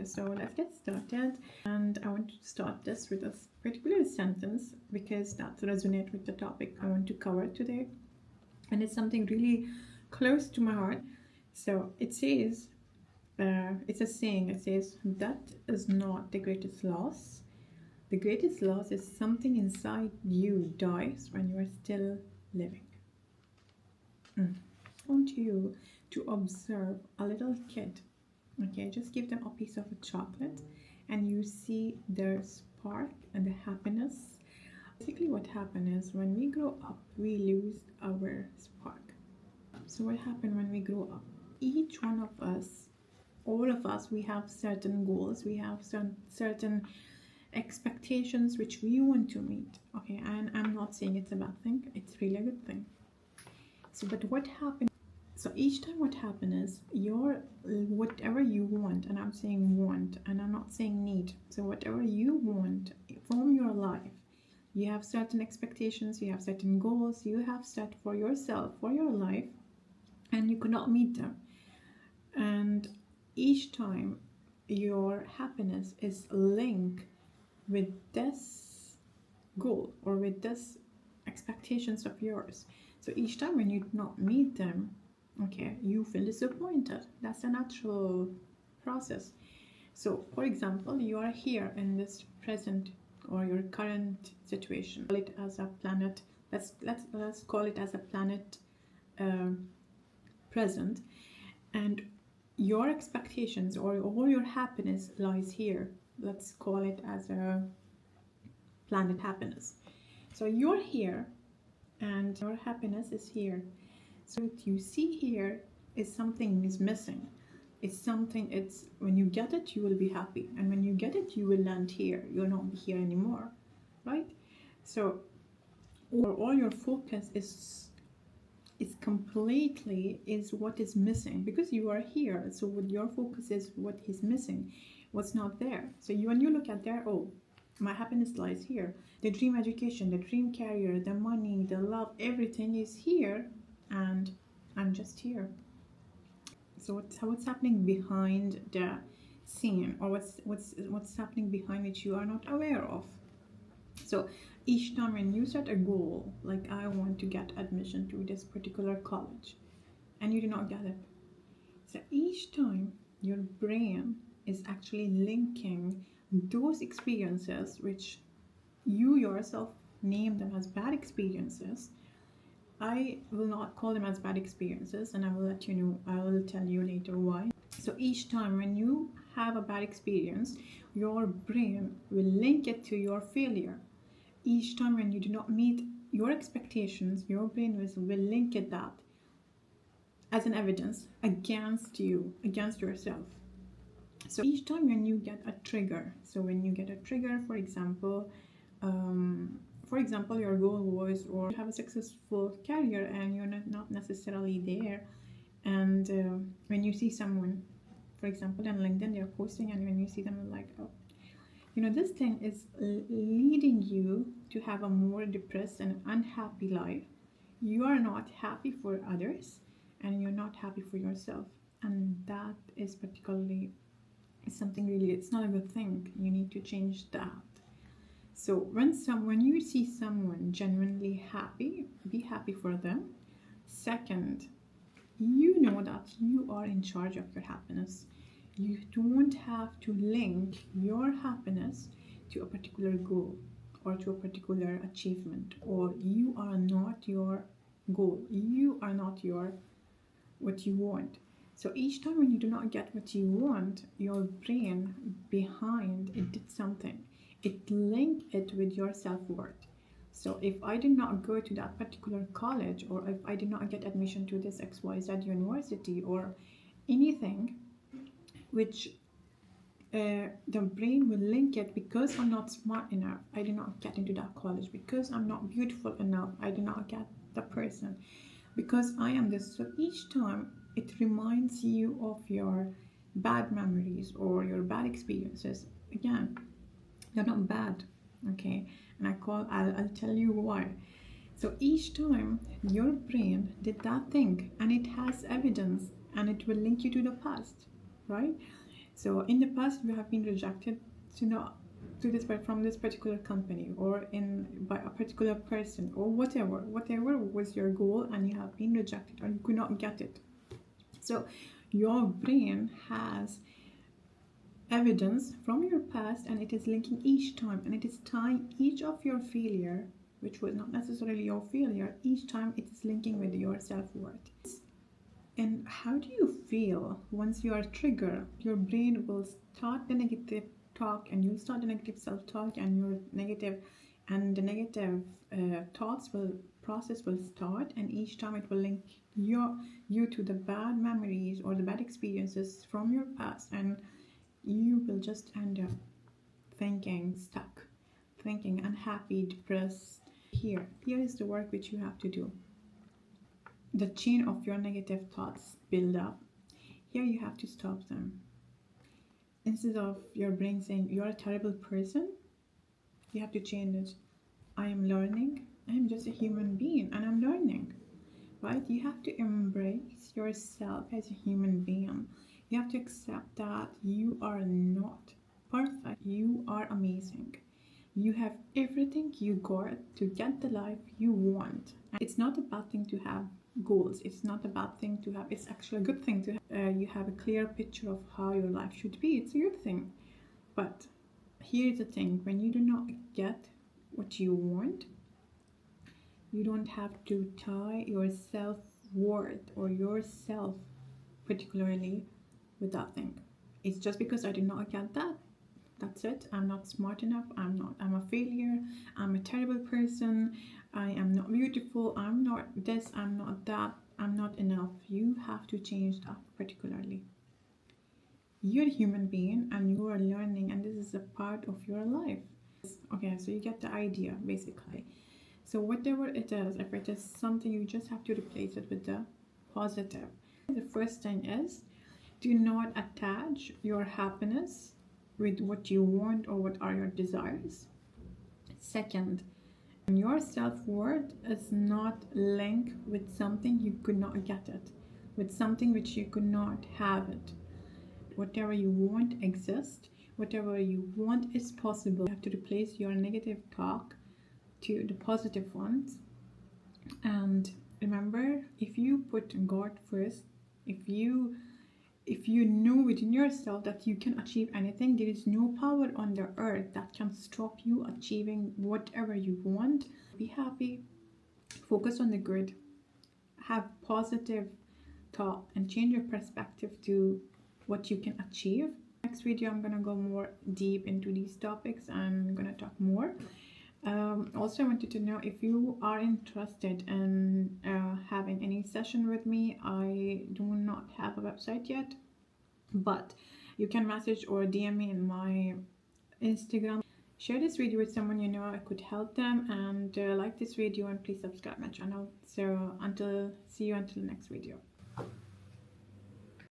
So let's get started. And I want to start this with a particular sentence because that resonates with the topic I want to cover today. And it's something really close to my heart. So it says, it's a saying, it says, that is not the greatest loss. The greatest loss is something inside you dies when you are still living. I want you to observe a little kid. Okay, just give them a piece of chocolate and you see their spark and the happiness. Basically what happens is when we grow up, we lose our spark. So what happens when we grow up? Each one of us, all of us, we have certain goals, we have certain expectations which we want to meet. Okay, and I'm not saying it's a bad thing, it's really a good thing. So but what happens, so each time what happens is your whatever you want, and I'm saying want and I'm not saying need, so whatever you want from your life, you have certain expectations, you have certain goals you have set for yourself, for your life, and you cannot meet them. And each time your happiness is linked with this goal or with this expectations of yours. So each time when you do not meet them, okay, you feel disappointed. That's a natural process. So for example, you are here in this present or your current situation, call it as a planet, let's call it as a planet present, and your expectations or all your happiness lies here. Let's call it as a planet happiness. So you're here and your happiness is here. So what you see here is something is missing. It's something, it's when you get it, you will be happy. And when you get it, you will land here. You'll not be here anymore, right? So all your focus is completely is what is missing because you are here. So what your focus is what is missing, what's not there. So when you look at there, oh, my happiness lies here. The dream education, the dream career, the money, the love, everything is here, and I'm just here. So what's happening behind the scene, or what's happening behind it you are not aware of. So each time when you set a goal, like I want to get admission to this particular college, and you do not get it, so each time your brain is actually linking those experiences which you yourself name them as bad experiences. I will not call them as bad experiences, and I will let you know, I will tell you later why. So each time when you have a bad experience, your brain will link it to your failure. Each time when you do not meet your expectations, your brain will link it that as an evidence against you, against yourself. So each time when you get a trigger, so when you get a trigger, for example, your goal was or you have a successful career and you're not necessarily there, and when you see someone, for example, on LinkedIn, they're posting, and when you see them, like, oh, you know, this thing is leading you to have a more depressed and unhappy life. You are not happy for others and you're not happy for yourself, and that is particularly something really, it's not a good thing. You need to change that. So when you see someone genuinely happy, be happy for them. Second, you know that you are in charge of your happiness. You don't have to link your happiness to a particular goal or to a particular achievement, or you are not your goal. You are not what you want. So each time when you do not get what you want, your brain behind it did something. It linked it with your self-worth. So if I did not go to that particular college, or if I did not get admission to this XYZ university or anything, which the brain will link it, because I'm not smart enough, I did not get into that college, because I'm not beautiful enough, I did not get the person, because I am this. So each time it reminds you of your bad memories or your bad experiences. Again, they're not bad, okay? And I'll tell you why. So each time your brain did that thing, and it has evidence, and it will link you to the past, right? So in the past you have been rejected to this from this particular company, or by a particular person, or whatever was your goal, and you have been rejected or you could not get it. So your brain has evidence from your past, and it is linking each time, and it is tying each of your failure, which was not necessarily your failure, each time it is linking with your self-worth. And how do you feel once you are triggered? Your brain will start the negative talk, and you'll start the negative self-talk, and the negative thoughts process will start, and each time it will link you to the bad memories or the bad experiences from your past, and you will just end up thinking stuck, thinking unhappy, depressed. Here is the work which you have to do. The chain of your negative thoughts build up. Here you have to stop them. Instead of your brain saying you're a terrible person, you have to change it. I am learning. I am just a human being and I'm learning. Right? You have to embrace yourself as a human being. You have to accept that you are not perfect. You are amazing. You have everything you got to get the life you want. And it's not a bad thing to have goals. It's not a bad thing to have. It's actually a good thing to have. You have a clear picture of how your life should be. It's a good thing. But here's the thing. When you do not get what you want, you don't have to tie your self-worth or yourself particularly with that thing. It's just because I did not get that. That's it. I'm not smart enough. I'm a failure. I'm a terrible person. I am not beautiful. I'm not this. I'm not that. I'm not enough. You have to change that particularly. You're a human being and you are learning, and this is a part of your life. Okay, so you get the idea basically. So whatever it is, if it is something, you just have to replace it with the positive. The first thing is, do not attach your happiness with what you want or what are your desires. Second, your self-worth is not linked with something you could not get it, with something which you could not have it. Whatever you want exists. Whatever you want is possible. You have to replace your negative talk to the positive ones. And remember, if you put God first, if you know within yourself that you can achieve anything, there is no power on the earth that can stop you achieving whatever you want. Be happy, focus on the good, have positive thought, and change your perspective to what you can achieve. Next video I'm gonna go more deep into these topics and I'm gonna talk more. Also, I wanted to know if you are interested in having any session with me. I do not have a website yet, but you can message or DM me in my Instagram. Share this video with someone you know it could help them, and like this video, and please subscribe my channel. So see you until the next video.